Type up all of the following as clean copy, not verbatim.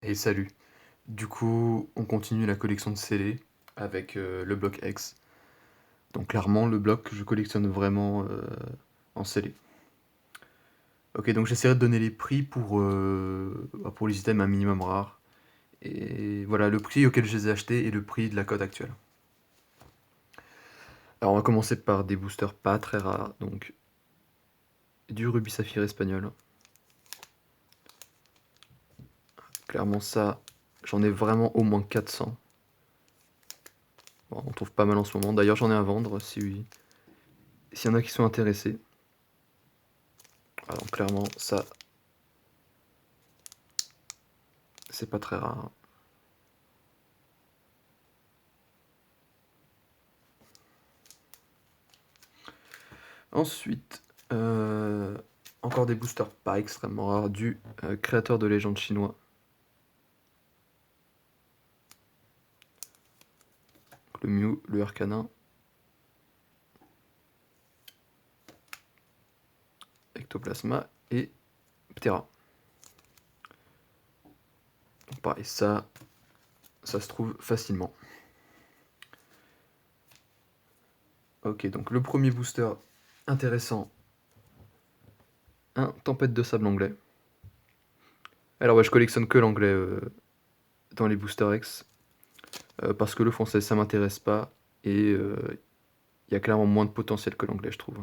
Et salut. Du coup, on continue la collection de scellés avec le bloc X. Donc clairement, le bloc que je collectionne vraiment en scellé. Ok, donc j'essaierai de donner les prix pour les items un minimum rares. Et voilà, le prix auquel je les ai achetés et le prix de la cote actuelle. Alors on va commencer par des boosters pas très rares. Donc du rubis saphir espagnol. Clairement ça, j'en ai vraiment au moins 400. Bon, on trouve pas mal en ce moment. D'ailleurs j'en ai à vendre s'il y en a qui sont intéressés. Alors clairement ça, c'est pas très rare. Ensuite, encore des boosters pas extrêmement rares du créateur de légende chinois. Le Mew, le Arcanin, Ectoplasma et Ptera. Donc pareil, ça se trouve facilement. Ok, donc le premier booster intéressant, un Tempête de Sable anglais. Alors ouais, je collectionne que l'anglais dans les boosters X, parce que le français ça m'intéresse pas, et il y a clairement moins de potentiel que l'anglais je trouve.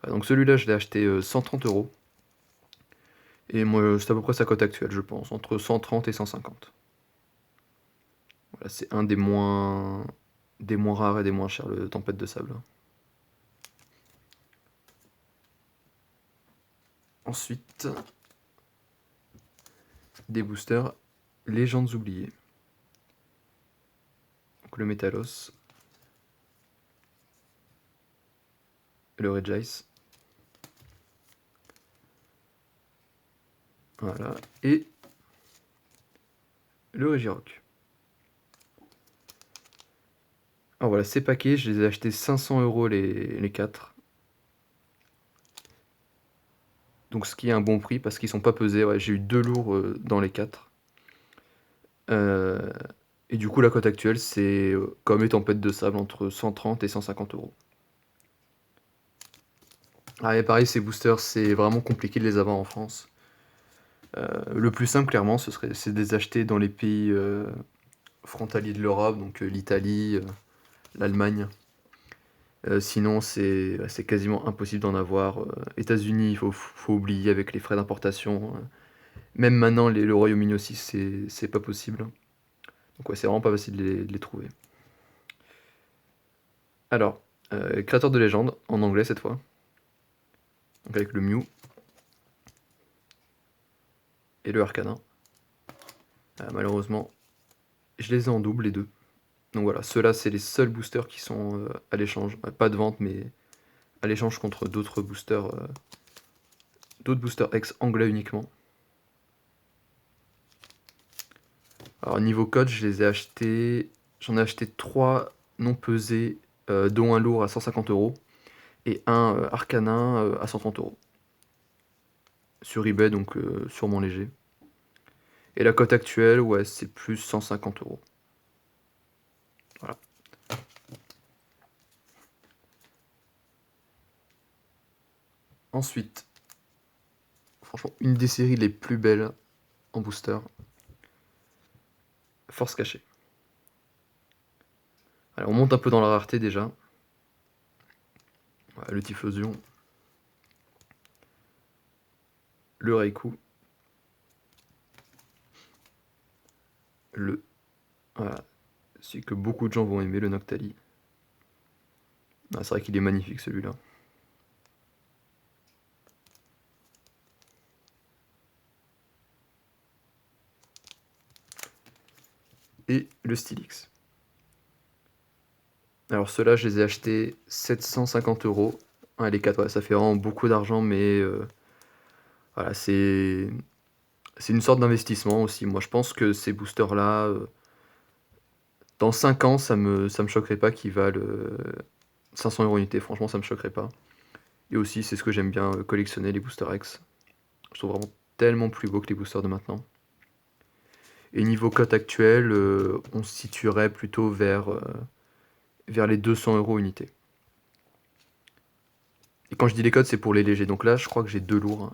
Donc celui-là je l'ai acheté 130 €. Et moi, c'est à peu près sa cote actuelle, je pense, entre 130 et 150. Voilà, c'est un des moins rares et des moins chers, le Tempête de Sable. Ensuite, des boosters Légendes oubliées. Donc le Métalos, le Regice. Voilà, et le Regirock. Alors voilà, ces paquets, je les ai achetés 500 € les 4. Donc ce qui est un bon prix parce qu'ils sont pas pesés. Ouais, j'ai eu 2 lourds dans les 4. Et du coup, la cote actuelle, c'est comme les tempêtes de sable entre 130 et 150 €. Ah, et pareil, ces boosters, c'est vraiment compliqué de les avoir en France. Le plus simple, clairement, c'est de les acheter dans les pays frontaliers de l'Europe, donc l'Italie, l'Allemagne. Sinon, c'est quasiment impossible d'en avoir. États-Unis, faut oublier avec les frais d'importation. Même maintenant, le Royaume-Uni aussi, c'est pas possible. Donc ouais, c'est vraiment pas facile de les trouver. Alors, créateur de légende, en anglais cette fois. Donc avec le Mew et le Arcanin. Malheureusement, je les ai en double les deux. Donc voilà, ceux-là, c'est les seuls boosters qui sont à l'échange. Pas de vente, mais à l'échange contre d'autres boosters ex anglais uniquement. Alors niveau code, j'en ai acheté 3 non pesés, dont un lourd à 150 € et un Arcanin à 130 € sur eBay, donc sûrement léger. Et la cote actuelle, ouais, c'est plus 150 €. Voilà. Ensuite, franchement, une des séries les plus belles en booster, Force cachée. Alors on monte un peu dans la rareté déjà. Voilà, le Typhlosion, le Raikou, voilà, celui que beaucoup de gens vont aimer, le Noctali. Ah, c'est vrai qu'il est magnifique celui-là. Et le Stylix. Alors ceux-là, je les ai achetés 750 €. Ah, les 4, ouais, ça fait vraiment beaucoup d'argent, mais voilà, c'est une sorte d'investissement aussi. Moi, je pense que ces boosters-là, dans 5 ans, ça me choquerait pas qu'ils valent 500 € unité. Franchement, ça me choquerait pas. Et aussi, c'est ce que j'aime bien collectionner, les Booster X. Je trouve vraiment tellement plus beaux que les boosters de maintenant. Et niveau cote actuelle, on se situerait plutôt vers les 200 € unité. Et quand je dis les cotes, c'est pour les légers. Donc là, je crois que j'ai 2 lourds.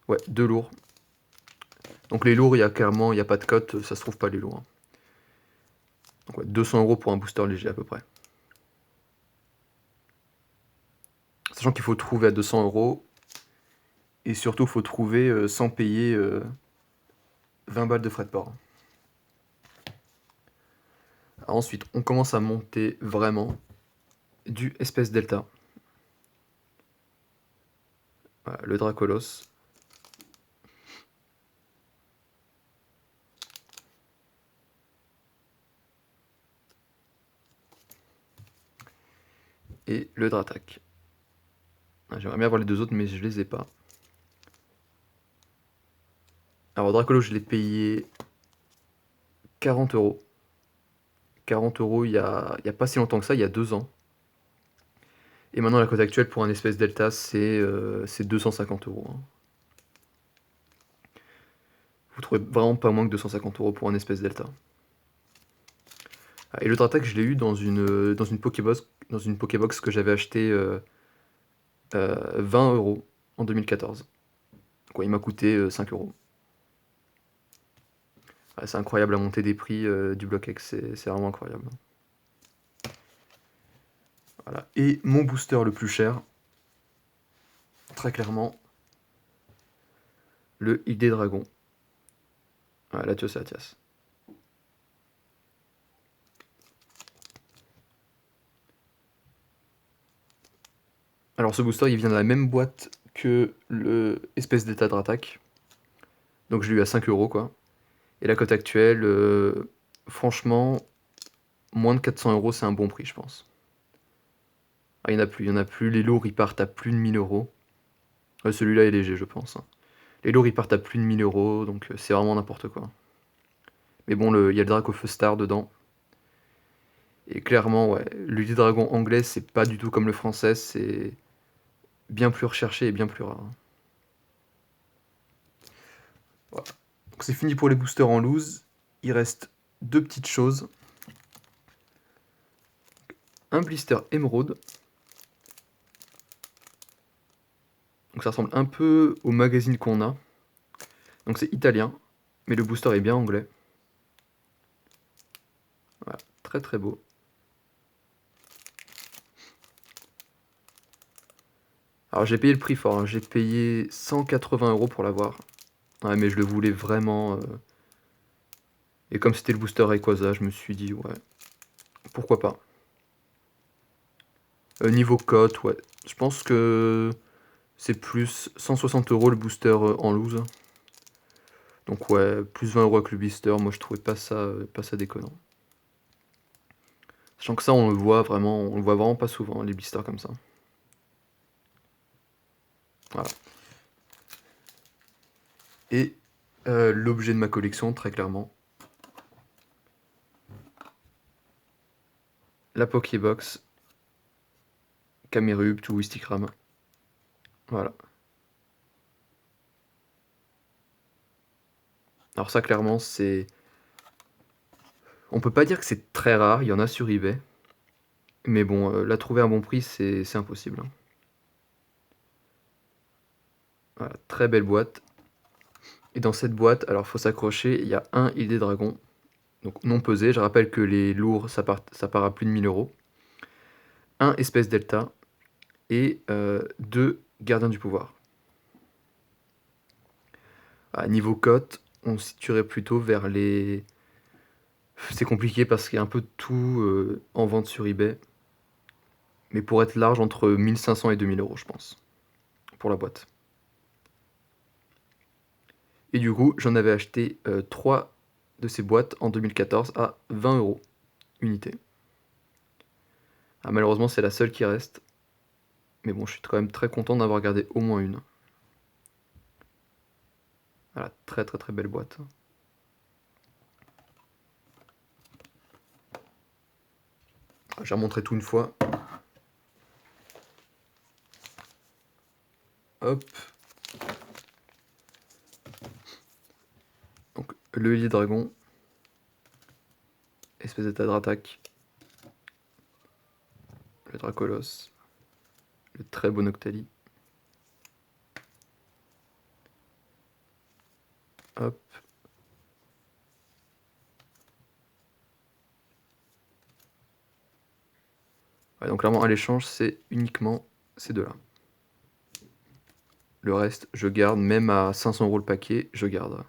Ouais, 2 lourds. Donc les lourds, il y a pas de cote, ça se trouve pas les lourds. Donc ouais, 200 € pour un booster léger à peu près. Sachant qu'il faut trouver à 200 €. Et surtout, il faut trouver sans payer 20 balles de frais de port. Alors ensuite, on commence à monter vraiment du espèce delta. Voilà, le Dracolos. Et le Dratak. J'aimerais bien avoir les deux autres, mais je les ai pas. Alors Dracolos, je l'ai payé 40 €. 40 € il y a pas si longtemps que ça, il y a 2 ans. Et maintenant, la cote actuelle pour un espèce delta, c'est 250 €. Vous trouvez vraiment pas moins que 250 € pour un espèce delta. Et le Dratak, je l'ai eu dans une Pokébox que j'avais acheté 20 € en 2014. Donc, il m'a coûté 5 €. C'est incroyable la montée des prix du bloc X, c'est vraiment incroyable. Voilà. Et mon booster le plus cher, très clairement, le ID Dragon. Voilà, Latios et Latias. Alors ce booster, il vient de la même boîte que le espèce d'état de attaque. Donc je l'ai eu à 5 € quoi. Et la cote actuelle, franchement, moins de 400 €, c'est un bon prix, je pense. Ah, il n'y en a plus. Les lourds, ils partent à plus de 1000 €. Celui-là est léger, je pense. Les lourds, ils partent à plus de 1000 €, donc c'est vraiment n'importe quoi. Mais bon, il y a le Dracofeu Star dedans. Et clairement, ouais, l'UD Dragon anglais, c'est pas du tout comme le français, c'est bien plus recherché et bien plus rare. Voilà. Donc c'est fini pour les boosters en loose. Il reste deux petites choses. Un blister émeraude. Donc ça ressemble un peu au magazine qu'on a. Donc c'est italien, mais le booster est bien anglais. Voilà, très très beau. Alors j'ai payé le prix fort, hein. J'ai payé 180 € pour l'avoir. Ouais, mais je le voulais vraiment. Et comme c'était le booster Rayquaza, je me suis dit, ouais, pourquoi pas. Niveau cote, ouais, je pense que c'est plus 160 € le booster en loose. Donc ouais, plus 20 € avec le blister, moi je trouvais pas ça déconnant. Sachant que ça, on le voit vraiment pas souvent, les blisters comme ça. Voilà. Et l'objet de ma collection, très clairement, la Pokébox Camerupt ou Wistikram. Voilà. Alors ça, clairement, c'est... On peut pas dire que c'est très rare, il y en a sur eBay. Mais bon, la trouver à bon prix, c'est impossible. Voilà, très belle boîte. Et dans cette boîte, alors faut s'accrocher, il y a un ID Dragon. Donc non pesé, je rappelle que les lourds, ça part à plus de 1000 €. Un espèce delta et deux gardiens du pouvoir. À niveau cote, on se situerait plutôt vers les... C'est compliqué parce qu'il y a un peu de tout en vente sur eBay. Mais pour être large, entre 1500 et 2000 €, je pense, pour la boîte. Et du coup, j'en avais acheté 3 de ces boîtes en 2014 à 20 € unité. Ah, malheureusement, c'est la seule qui reste. Mais bon, je suis quand même très content d'avoir gardé au moins une. Voilà, très très très belle boîte. J'ai remontré tout une fois. Hop. le Hélice Dragon, espèce d'état d'attaque, le Dracolos, le très beau Noctali. Hop. Ouais, donc clairement à l'échange c'est uniquement ces deux-là. Le reste je garde, même à 500 € le paquet, je garde.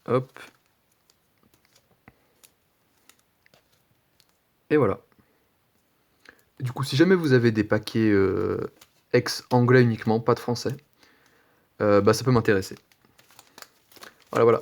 Hop. Et voilà. Du coup, si jamais vous avez des paquets ex-anglais uniquement, pas de français, bah ça peut m'intéresser. Voilà, voilà.